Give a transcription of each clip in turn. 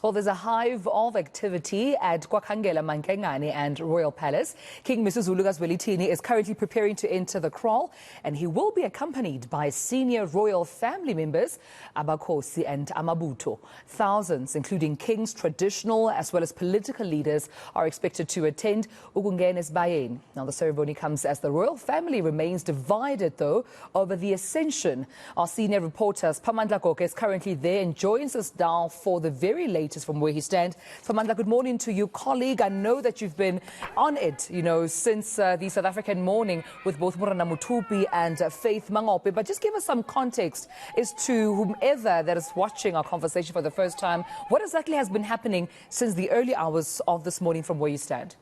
Well, there's a hive of activity at Kwakhangela Mankengane and Royal Palace. King Misuzulu Kazwelithini is currently preparing to enter the kraal, and he will be accompanied by senior royal family members, Abakhosi and Amabutho. Thousands, including kings, traditional as well as political leaders, are expected to attend Ukungenes Bayeni. Now, the ceremony comes as the royal family remains divided, though, over the ascension. Our senior reporter, Siphamandla Goge, is currently there and joins us now for the very latest from where he stands. Siphamandla, good morning to you, colleague. I know that you've been on it, since the South African morning with both Morana Mutupi and Faith Mangope. But just give us some context as to whomever that is watching our conversation for the first time. What exactly has been happening since the early hours of this morning from where you stand?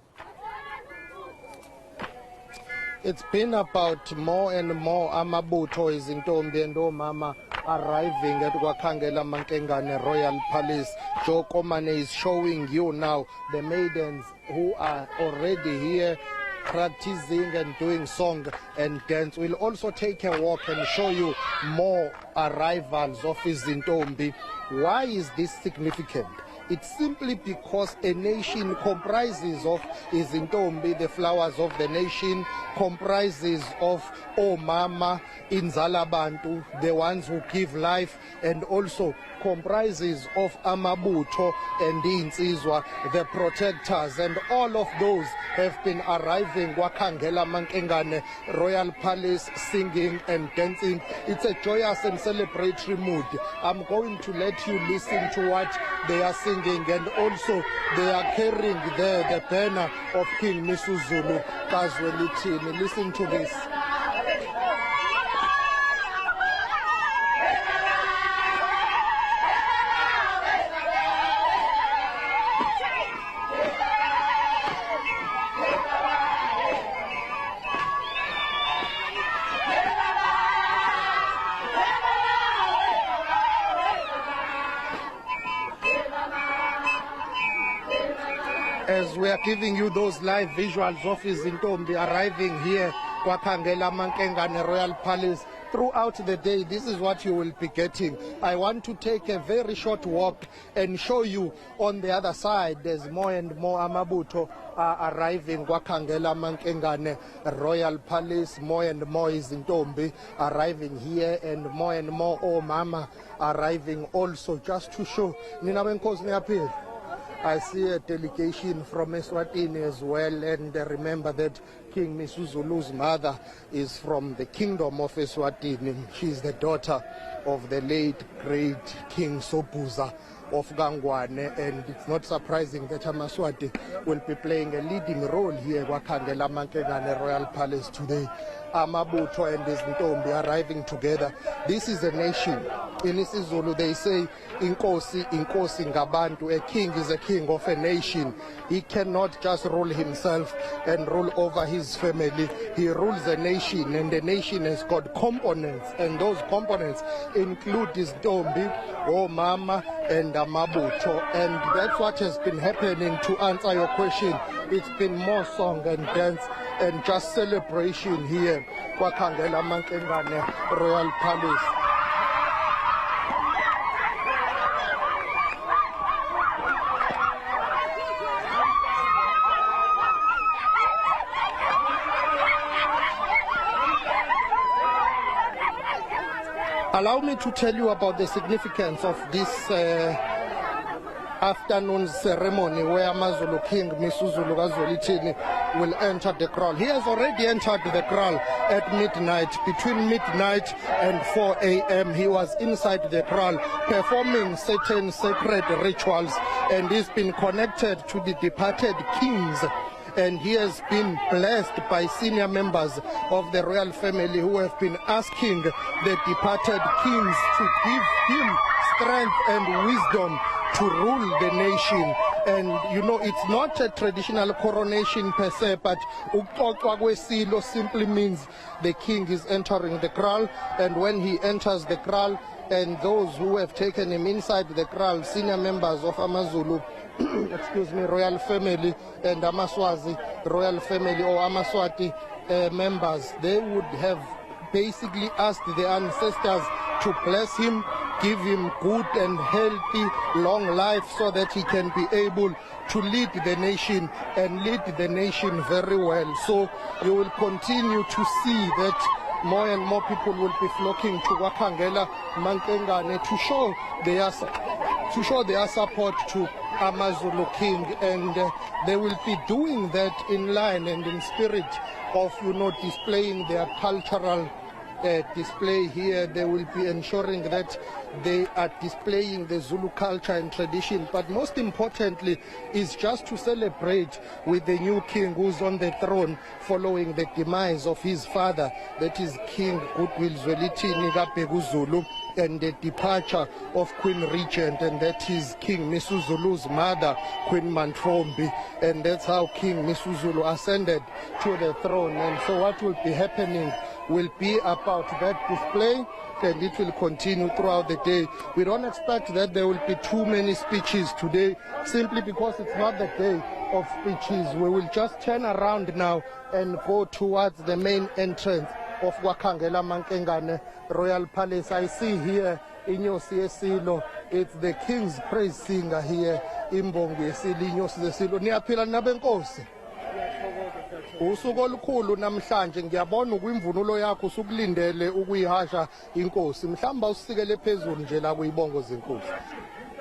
It's been about more and more Amabutho izintombi and omama arriving at Kwakhangela Mankengane Royal Palace. Joe Komane is showing you now the maidens who are already here practicing and doing song and dance. We'll also take a walk and show you more arrivals of izintombi. Why is this significant? It's simply because a nation comprises of izintombi, the flowers of the nation, comprises of omama, inzalabantu, the ones who give life, and also comprises of amabutho and insizwa, the protectors, and all of those have been arriving Kwakhangela Mankengane Royal Palace singing and dancing. It's a joyous and celebratory mood. I'm going to let you listen to what they are singing, and also they are carrying the banner of King Misuzulu Kazwelithini. Listen to this. As we are giving you those live visuals of izintombi arriving here, Kwakhangela Mankengane Royal Palace, throughout the day, this is what you will be getting. I want to take a very short walk and show you on the other side, there's more and more Amabutho are arriving Kwakhangela Mankengane Royal Palace, more and more izintombi arriving here, and more omama arriving also, just to show. Nina Wenkosi Niyaphi. I see a delegation from Eswatini as well, and remember that King Misuzulu's mother is from the kingdom of Eswatini. She's the daughter of the late great King Sobhuza of Gangwane, and it's not surprising that AmaSwati will be playing a leading role here at Kwakhangela Mankengane Royal Palace today. Amabutho and izintombi arriving together. This is a nation. In isiZulu they say, Inkosi, Inkosi ngabantu. A king is a king of a nation. He cannot just rule himself and rule over his family. He rules a nation, and the nation has got components, and those components include izintombi, omama, and amabutho. And that's what has been happening. To answer your question, it's been more song and dance and just celebration here, Kwakhangela Mankengane Royal Palace. Allow me to tell you about the significance of this afternoon ceremony where AmaZulu King Misuzulu Kazwelithini will enter the kraal. He has already entered the kraal at midnight. Between midnight and 4 a.m. he was inside the kraal performing certain sacred rituals, and he's been connected to the departed kings, and he has been blessed by senior members of the royal family who have been asking the departed kings to give him strength and wisdom to rule the nation. And it's not a traditional coronation per se, but uxoxwa kwesilo simply means the king is entering the kraal, and when he enters the kraal, and those who have taken him inside the kraal, senior members of AmaZulu royal family and AmaSwazi royal family, or AmaSwati members, they would have basically asked the ancestors to bless him give him good and healthy, long life so that he can be able to lead the nation and lead the nation very well. So you will continue to see that more and more people will be flocking to Kwakhangela Mankengane to show their support to AmaZulu King, and they will be doing that in line and in spirit of, displaying their cultural display here. They will be ensuring that they are displaying the Zulu culture and tradition, but most importantly is just to celebrate with the new king who's on the throne following the demise of his father, that is King Goodwill Zwelithini Zulu, and the departure of Queen Regent, and that is King Misuzulu's mother, Queen Mantrombi, and that's how King Misuzulu ascended to the throne. And so what will be happening will be about that display, and it will continue throughout the day. We don't expect that there will be too many speeches today, simply because it's not the day of speeches. We will just turn around now and go towards the main entrance of Kwakhangela Mankengane Royal Palace. I see here Inyosi Esilo, it's the King's praise singer here, Imbongi Esilo, Inyosi Esilo. Niyaphila nabenkosi. Usuku olukhulu namhlanje, ngiyabona ukwimvunulo yakho usukulindele ukuyihasha inkosi. Mhlamba usikele phezulu nje la kuyibongo zenkosi.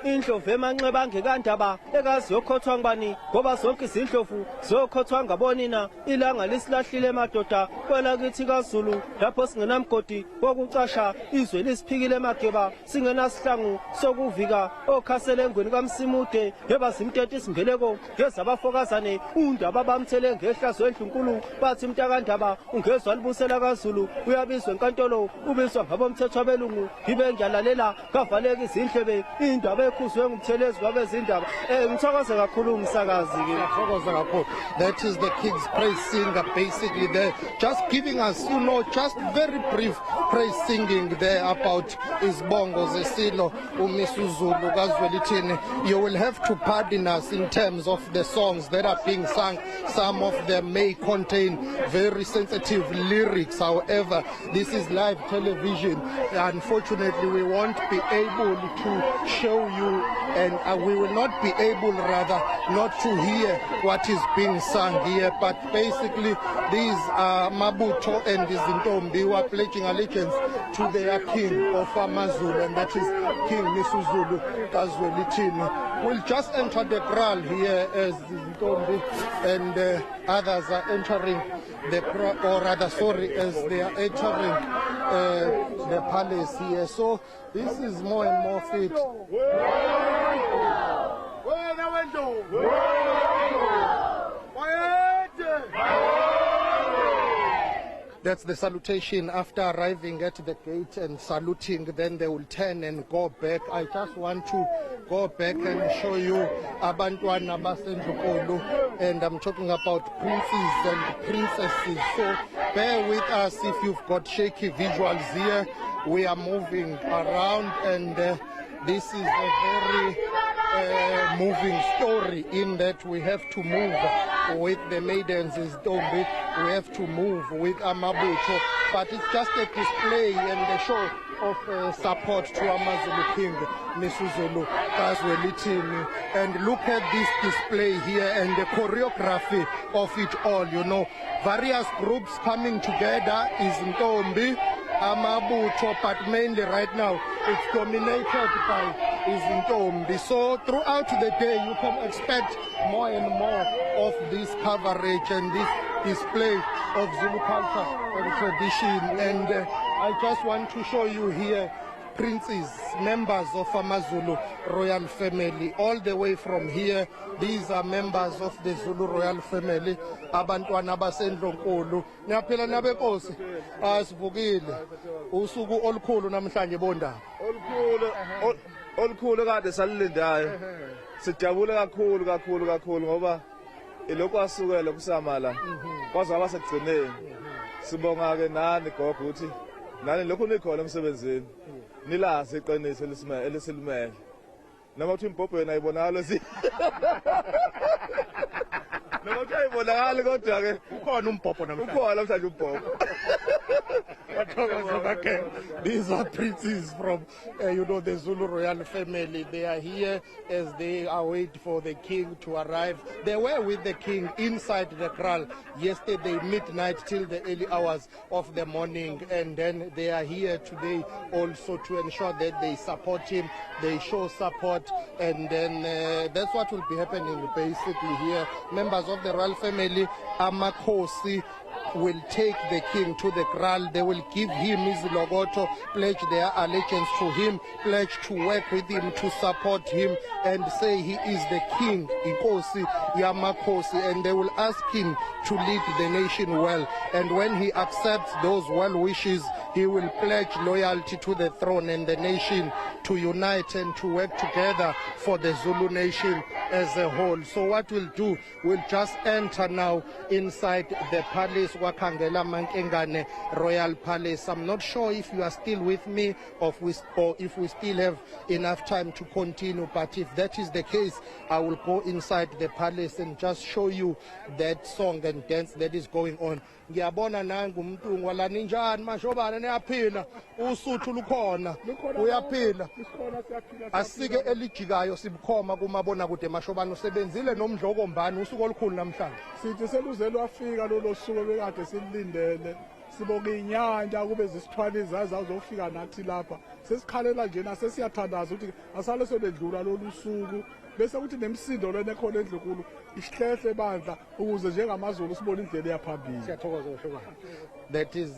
Indlovu emanxeba angekandaba ekazi yokhothwa ngubani, ngoba zonke izindlovu zokhothwa ngabonina. Ilanga lisilahlile madoda kwela kithi kaZulu, lapho singenamgodi wokucasha, izwe lisiphikile mageba, singenasihlangu sokuvika okhasele engweni kaMsimude. Yeba zimtete isingeleko ngezabafokazane, undaba bamthele ngehlazo endlunkulu, bathi mntakandaba ungezwa libusela kaZulu, uyabizwa enkantolo, ubizwa ngabomthetho abelungu. Ibe ngiyalalela kavaleka izindlebe, indaba ekhuzwe ngumthelezi kwabezindaba. Ngithokoze kakhulu umsakazi ke. Ngithokoze kakhulu. That is the King's praise singer basically there, just giving us, just very brief praise singing there about Isbongo Zesilo Umisuzulu Kazwelithini. You will have to pardon us in terms of the songs that are being sung. Some of them may contain very sensitive lyrics. However, this is live television. Unfortunately, we won't be able to show you, and we will not be able, rather, not to hear what is being sung here. But basically, these are Mabuto and Zintombi who are pledging allegiance to their king of AmaZulu, and that is King Misuzulu Kazwelithini. We'll just enter the kraal here as Zintombi and others are entering the kraal, or rather, sorry, as they are entering the palace here. So this is more and more fit. That's the salutation after arriving at the gate and saluting. Then they will turn and go back. I just want to go back and show you Abantwana Basendlokolo, and I'm talking about princes and princesses. So bear with us if you've got shaky visuals here. We are moving around, and this is a very moving story in that we have to move with the maidens Ntombi, we have to move with Amabuto, but it's just a display and a show of support to AmaZulu King Misuzulu Kazwelithini. And look at this display here and the choreography of it all, various groups coming together is Ntombi, Amabuto, but mainly right now it's dominated by Ntombi. So throughout the day you can expect more and more of this coverage and this display of Zulu culture and tradition. And I just want to show you here princes, members of AmaZulu royal family, all the way from here. These are members of the Zulu royal family. Abantwana basendlonkulu. Niyaphila nabenkosi. Asivukile. Usuku olukhulu namhlanje bonda. Olukhulu kade salilindayo. Sijabule kakhulu ngoba ilokho asukela kusamala. Kwaze abasekugcineni. Sibonga ke nani Gogo uthi nani lokho nikhona emsebenzini. Nilazi iqiniso elisilumele. Noma uthi impopho yena ayibonakala si. Noma uthi ayibonakala kodwa ke ukhona umpopho namhlanje. Ukhona mhlanje umpopho. These are princes from, the Zulu royal family. They are here as they await for the king to arrive. They were with the king inside the kraal yesterday midnight till the early hours of the morning, and then they are here today also to ensure that they support him, they show support, and then that's what will be happening basically here. Members of the royal family, AmaKhosi, will take the king to the kraal. They will give him his logoto, pledge their allegiance to him, pledge to work with him, to support him, and say he is the king, Inkosi Yamakhosi, and they will ask him to lead the nation well. And when he accepts those well wishes, he will pledge loyalty to the throne and the nation, to unite and to work together for the Zulu nation as a whole. So what we'll do, we'll just enter now inside the palace, Wakangela Mankengane Royal Palace. I'm not sure if you are still with me or if we still have enough time to continue, but if that is the case, I will go inside the palace and just show you that song and dance that is going on. Ngiyabona nangu umntungu wala ninjani mashobana niyaphila usuthu lukhona uyaphila asike elijikayo sibukhoma kumabona kude mashobana usebenzile nomdloko mbani usuku olukhulu namhlanje sithi seluze lwafika lolo suku bekade silindele sibonga inyanja kube zisithwala izaza uzofika nathi lapha sesikhalela nje nasesiyathandaza ukuthi asale soledlula lolu suku bese kuthi nemsindo lena ekhona endlukulu isihlehle bandla ukuze njengamaZulu sibone indlela yaphambili. Siyathokoza ushobana. That is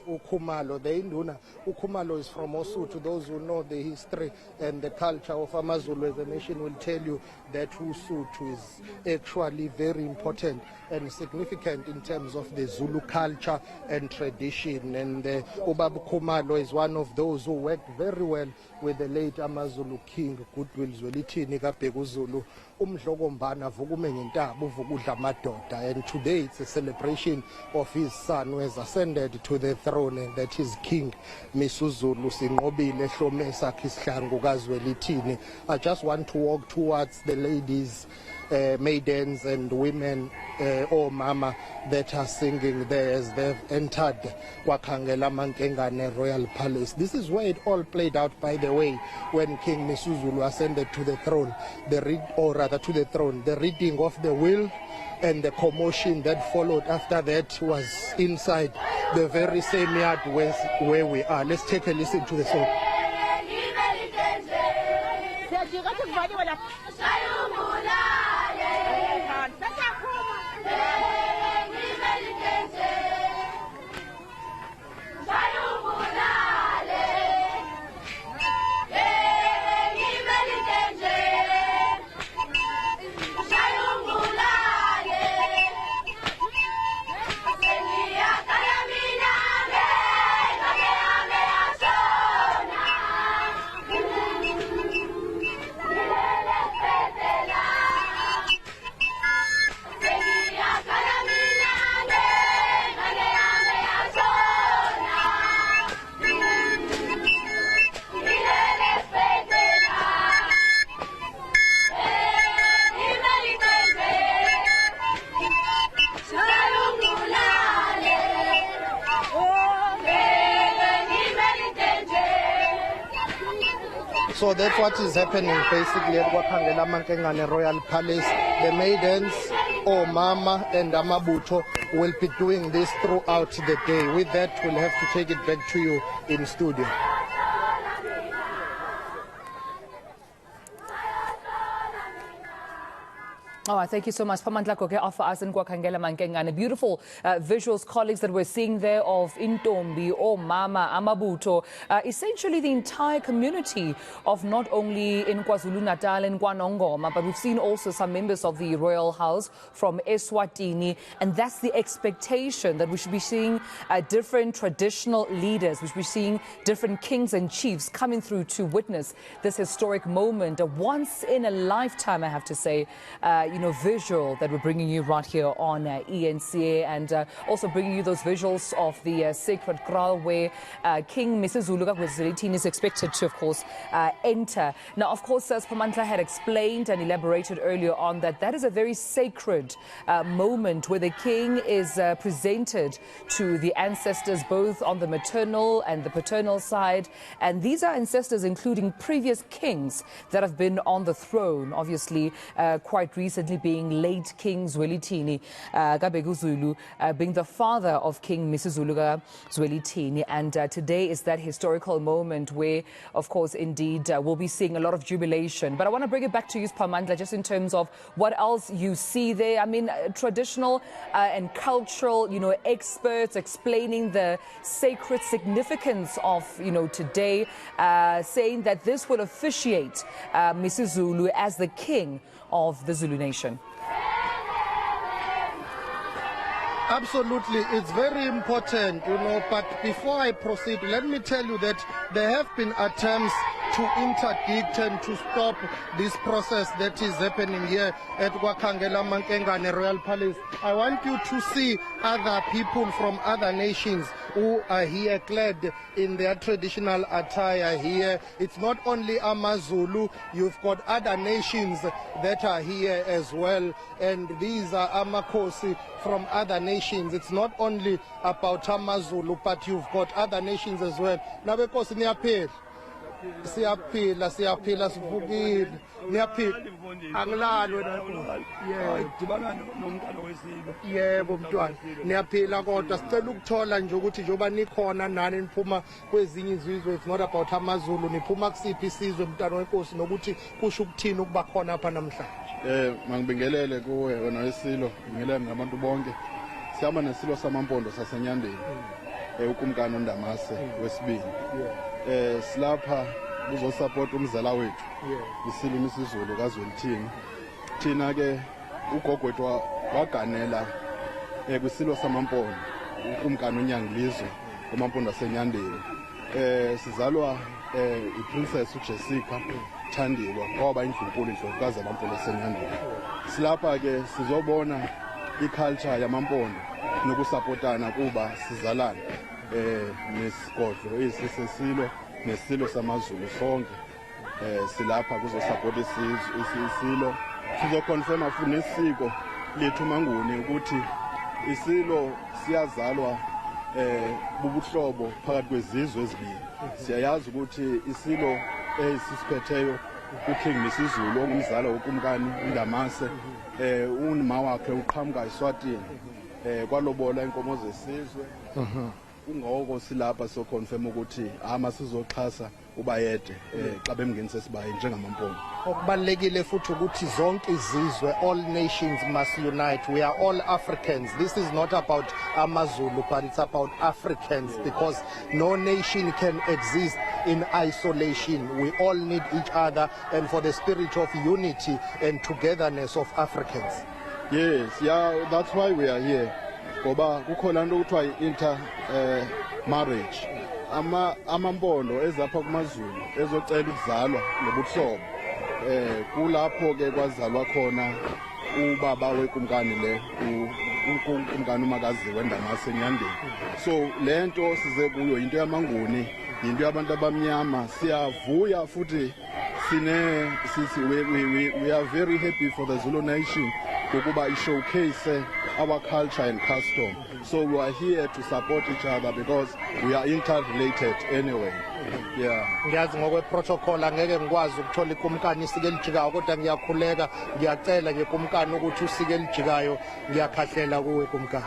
ukhumalo, the Induna. Ukhumalo is from Osuthu. Those who know the history and the culture of AmaZulu as a nation will tell you that Usuthu is actually very important and significant in terms of the Zulu culture and tradition. And Ubaba Khumalo is one of those who worked very well with the late AmaZulu king, Goodwill Zwelithini kaBheka Zulu. Umdlokombana vukume ngentaba uvukudla amadoda, and today it's a celebration of his son who has ascended to the throne, and that is King Misuzulu Sinqobile Hlome sakhe isihlangu kaZwelithini. I just want to walk towards the ladies, maidens and women, or mama, that are singing there as they've entered Kwakhangela Mankengane Royal Palace. This is where it all played out, by the way, when King Misuzulu ascended to the throne, to the throne. The reading of the will and the commotion that followed after that was inside the very same yard where we are. Let's take a listen to the song. So that's what is happening basically at Kwakhangela Mankengane Royal Palace. The maidens, Mama and Amabutho, will be doing this throughout the day. With that, we'll have to take it back to you in studio. Oh, thank you so much. Siphamandla Goge for us in Kwakhangela Mankengane. Beautiful visuals, colleagues, that we're seeing there of Intombi, Mama, Amabutho. Essentially the entire community of not only in KwaZulu-Natal and KwaNongoma, but we've seen also some members of the royal house from Eswatini. And that's the expectation, that we should be seeing different traditional leaders, we should be seeing different kings and chiefs coming through to witness this historic moment, a once in a lifetime, I have to say. visual that we're bringing you right here on eNCA, and also bringing you those visuals of the sacred kraal where King Mrs. Goge is expected to, of course, enter. Now, of course, as Siphamandla had explained and elaborated earlier on, that is a very sacred moment where the king is presented to the ancestors, both on the maternal and the paternal side. And these are ancestors including previous kings that have been on the throne, obviously quite recently being late King Zwelithini Zulu, being the father of King Mrs. Zwelithini. And today is that historical moment where, of course, indeed, we'll be seeing a lot of jubilation. But I want to bring it back to you, Siphamandla, just in terms of what else you see there. I mean, traditional and cultural, experts explaining the sacred significance of, today, saying that this will officiate Mrs. Zulu as the king of the Zulu nation. Absolutely, it's very important, but before I proceed, let me tell you that there have been attempts to interdict and to stop this process that is happening here at Kwakhangela Mankengane Royal Palace. I want you to see other people from other nations who are here clad in their traditional attire here. It's not only AmaZulu, you've got other nations that are here as well, and these are Amakosi from other nations. It's not only about AmaZulu, but you've got other nations as well. Now, because siyaphila sivukile niyaphila angilali wena yebo mntwana niyaphila kodwa sicela ukuthola nje ukuthi njoba nikhona nani niphuma kwezinye izizwe. It's not about AmaZulu, niphuma kusiphi isizwe mntwana wenkosi nokuthi kusho ukuthini ukuba khona apha namhlanje. Mangibingelele kuwe wena wesilo, ngibingelele nabantu bonke. Sihamba nesilo samampondo sasenyandeni ukumkani uNdamase wesibili. Silapha kuzosupport umzala wethu isilo Mrs. kaZwelithini. Thina ke ugogo wethu waganela kwisilo samampondo ukumkani uNyangilizwe kumampondo asenyandeni. Sizalwa iprincess uJessica Thandilwa kwaba indlunkulu indlovukazi yamampondo asenyandeni. Silapha ke sizobona iculture yamampondo nokusupportana kuba sizalana nesigodlo isisesilo nesilo samaZulu sonke. Silapha kuzosupport isilo, sizoconfirma futhi nesiko lethu manguni ukuthi isilo siyazalwa bubuhlobo phakathi kwezizwe ezibili. Siyayazi ukuthi isilo esisiphetheyo uKing Mrs. ongumzala wokumkani uNdamase, unima wakhe uqhamuka eSwatini, kwalobola inkomo zesizwe. Kungoko silapha so confirm ukuthi sizoxhasa ubayede xa bemngenise sibaye njengamampondo. Okubalekile futhi ukuthi zonke izizwe, all nations must unite. We are all Africans. This is not about AmaZulu, but it's about Africans, because no nation can exist in isolation. We all need each other, and for the spirit of unity and togetherness of Africans. Yes, yeah, that's why we are here. Ngoba kukhona into kuthiwa inter marriage. Amampondo ezapha kumaZulu ezocela ukuzalwa ngobuhlobo. Kulapho ke kwazalwa khona ubaba wekumkani le ukumkani umakazi weNdamase enyandeni. So lento size kuyo into yamanguni, into yabantu abamnyama. Siyavuya futhi we are very happy for the Zulu nation ukuba showcase our culture and custom. So we are here to support each other because we are interrelated anyway. Yeah. Ngiyazi ngokwe protocol angeke ngikwazi ukuthola ikumkani isike elijikayo, kodwa ngiyakhuleka ngiyacela nje kumkani ukuthi usike elijikayo ngiyakhahlela kuwe kumkani.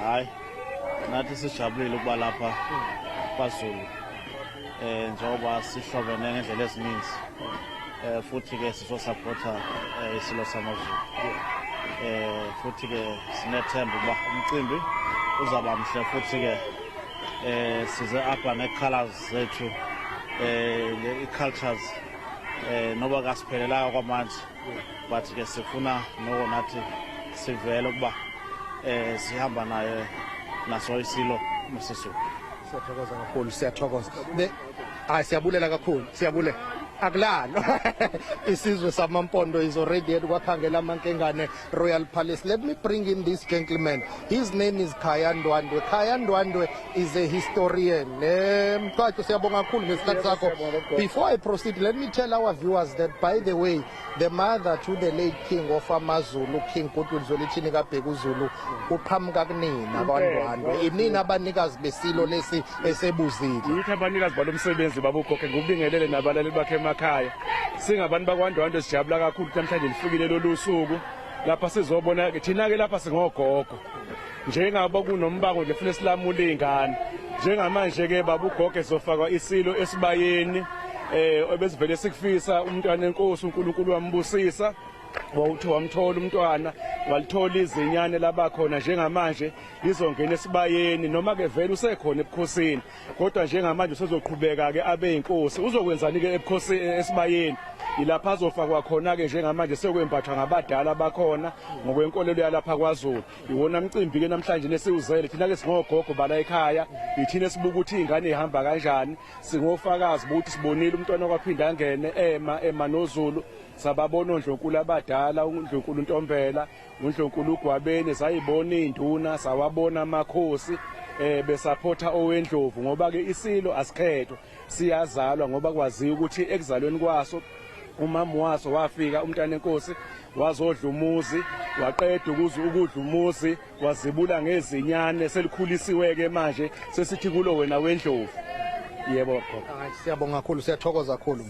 Hayi nathi sijabulile ukuba lapha kwaZulu njengoba sihlobene ngendlela eziningi. Futhi ke sizosupporta isilo samaZulu. Futhi ke sinethemba ukuba umcimbi uzaba mhle, futhi ke size apha ne-colors zethu, i-cultures noba kasiphelelayo kwamanje, but ke sifuna noko nathi sivele ukuba sihamba naye naso isilo Mrs. Siyathokoza kakhulu, siyathokoza. Siyabulela kakhulu, siyabulela. Aglalo. Isizwe Samampondo is already at Kwakhangela Mankengane Royal Palace. Let me bring in this gentleman. His name is Khaya Ndwandwe. Khaya Ndwandwe is a historian. Before I proceed, let me tell our viewers that, by the way, the mother to the late king of AmaZulu, King Kutulzolithini Kabhekuzulu, uqhamuka kunina kwaNdwandwe. Inina abanikazi besilo lesi esebuzile. Yithi abanikazi balomsebenzi babukhokhe ngobingelele nabalali bakhe emakhaya. Singabantu bakwaNdwandwe sijabula kakhulu namhlanje lifikile lolu suku. Lapha sizobona ke thina ke lapha singogogo. Njengaba kunombango nje funa silamule ingane. Njengamanje ke babugogo ezofakwa isilo esibayeni. Ebesivele sikufisa umntwana enkosi uNkulunkulu wambusisa. Wawuthi wamthola umntwana walithola izinyane labakhona njengamanje izongena esibayeni noma ke vele usekhona ebukhosini kodwa njengamanje usezoqhubeka ke abe inkosi uzokwenzani ke ebukhosini esibayeni ilapha azofakwa khona ke njengamanje sekwembathwa ngabadala bakhona ngokwenkolelo yalapha kwaZulu iwona mcimbi ke namhlanje nesiwuzele thina ke singogogo bala ekhaya ithina sibuka ukuthi ingane ihamba kanjani singofakazi ukuthi sibonile umntwana kwaphinda angene ema noZulu sababona uNdlunkulu abadala uNdlunkulu Ntombela uNdlunkulu uGwabeni sayibona induna sawabona amakhosi besaphotha owendlovu ngoba ke isilo asikhethwa siyazalwa ngoba kwaziwa ukuthi ekuzalweni kwaso umama waso wafika umntana enkosi wazodla umuzi waqeda ukudla umuzi wazibula ngezinyane selikhulisiwe ke manje sesithi kulo wena wendlovu. Yebo siyabonga kakhulu siyathokoza kakhulu.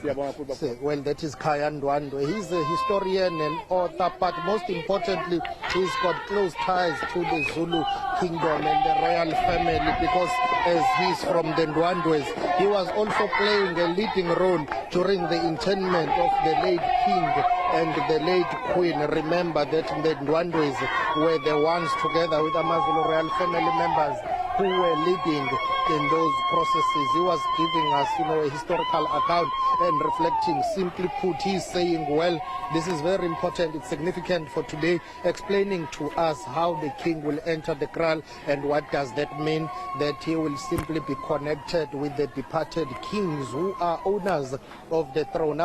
Well, that is Khaya Ndwandwe. He's a historian and author, but most importantly he's got close ties to the Zulu kingdom and the royal family because as he's from the Ndwandwes, he was also playing a leading role during the internment of the late king and the late queen. Remember that the Ndwandwes were the ones, together with AmaZulu royal family members, who were leading in those processes. He was giving us, a historical account and reflecting. Simply put, he's saying, well, this is very important, it's significant for today, explaining to us how the king will enter the kraal and what does that mean, that he will simply be connected with the departed kings who are owners of the throne.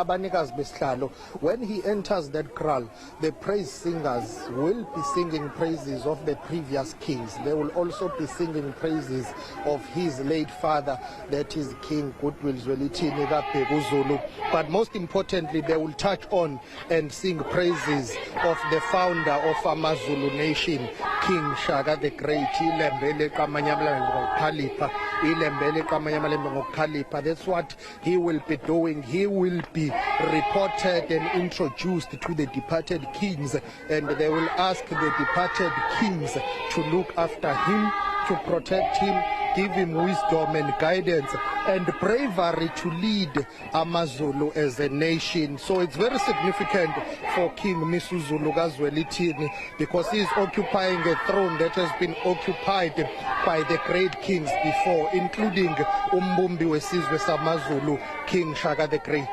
When he enters that kraal, the praise singers will be singing praises of the previous kings. They will also be singing praises of his late father, that is King Kutulzolithini Kabhekuzulu. But most importantly, they will touch on and sing praises of the founder of AmaZulu nation, King Shaka the Great. That's what he will be doing. He will be reported and introduced to the departed kings, and they will ask the departed kings to look after him, to protect him, give him wisdom and guidance and bravery to lead AmaZulu as a nation. So it's very significant for King Misuzulu Kazwelithini because he is occupying a throne that has been occupied by the great kings before, including Umbumbi wesizwe samaZulu, King Shaka the Great.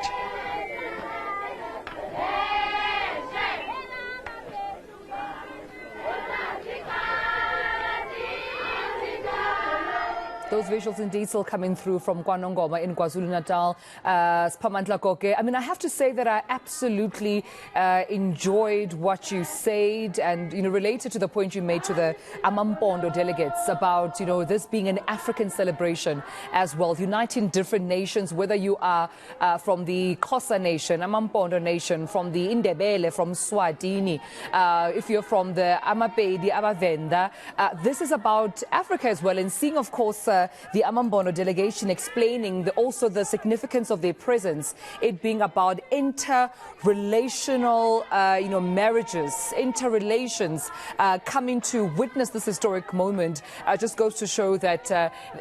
Those visuals indeed still coming through from KwaNongoma in KwaZulu-Natal. Siphamandla Goge. I mean, I have to say that I absolutely enjoyed what you said and, related to the point you made to the Amampondo delegates about, this being an African celebration as well, uniting different nations, whether you are from the Xhosa nation, Amampondo nation, from the Indebele, from Swatini, if you're from the Amapedi, Abavenda. This is about Africa as well, and seeing, of course, the Amampondo delegation explaining also the significance of their presence, it being about interrelational, marriages, interrelations, coming to witness this historic moment, just goes to show that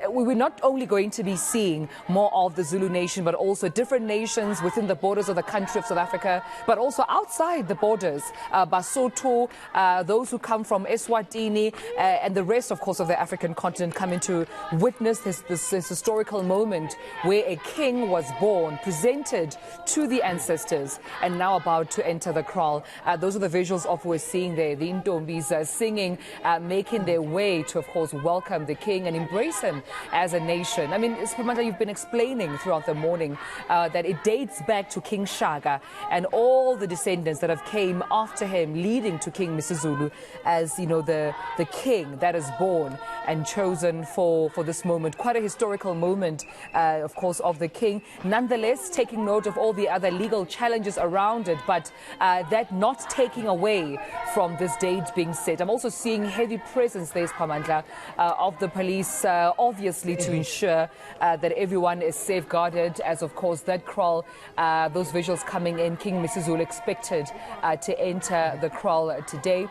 we're not only going to be seeing more of the Zulu nation, but also different nations within the borders of the country of South Africa, but also outside the borders, Basotho, those who come from Eswatini, and the rest, of course, of the African continent coming to witness witnessed this historical moment where a king was born, presented to the ancestors, and now about to enter the kraal. Those are the visuals of what we're seeing there. The Ntombis singing, making their way to, of course, welcome the king and embrace him as a nation. I mean, Siphamandla, you've been explaining throughout the morning that it dates back to King Shaka and all the descendants that have came after him, leading to King Misuzulu as, you know, the king that is born and chosen for this moment. Quite a historical moment, of course, of the king. Nonetheless, taking note of all the other legal challenges around it, but that not taking away from this date being set. I'm also seeing heavy presence there, Siphamandla, of the police, obviously to ensure that everyone is safeguarded, as of course that kraal, those visuals coming in, King Misuzulu expected to enter the kraal today.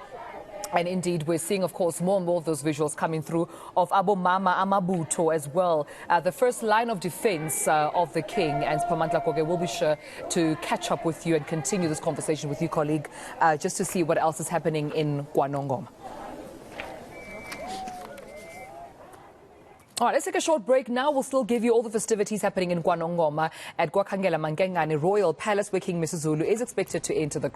And indeed, we're seeing, of course, more and more of those visuals coming through of Abomama Amabuto as well. The first line of defense of the king. And Siphamandla Goge will be sure to catch up with you and continue this conversation with you, colleague, just to see what else is happening in KwaNongoma. All right, let's take a short break now. We'll still give you all the festivities happening in KwaNongoma at KwaKhangela Mankengane Royal Palace, where King Misuzulu is expected to enter the